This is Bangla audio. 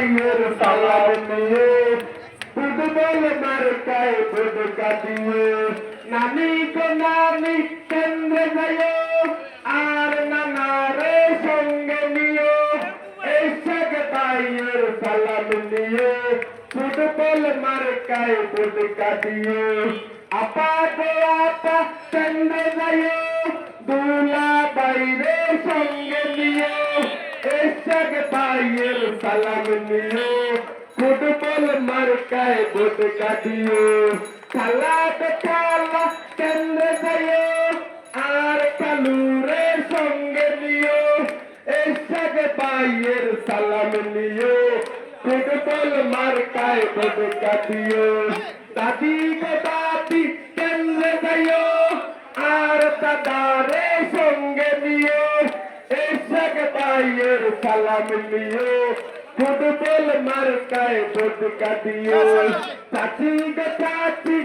ভাইয়ের সালাম নিয়ে ফুটবল মার্কায় ভোট কাটিয়ে নানি গো নানি কেন্দ্রে যাইও আর নানারে সঙ্গে নিও এসব ভাইয়ের সালাম নিয়ে ফুটবল মার্কায় ভোট কাটিয়ে আপা গো আপা কেন্দ্রে যাইও দুলা বাইরে সঙ্গে নিও এসব ভাইয়ের সালাম নিও ফুটবল মার্কায় ভোট কাটিও খেলা খেলা কেন্দ্রে যাইও আর কালুরে সঙ্গে নিও এসব ভাইয়ের সালাম নিও ফুটবল মার্কায় ভোট কাটিও দাদি গো দাদি কেন্দ্রে যাইও আর দাদারে সঙ্গে নিও এসব ভাইয়ের সালাম নিও ফুটবল মার্কায় ভোট কাটিও চাচি গো চাচি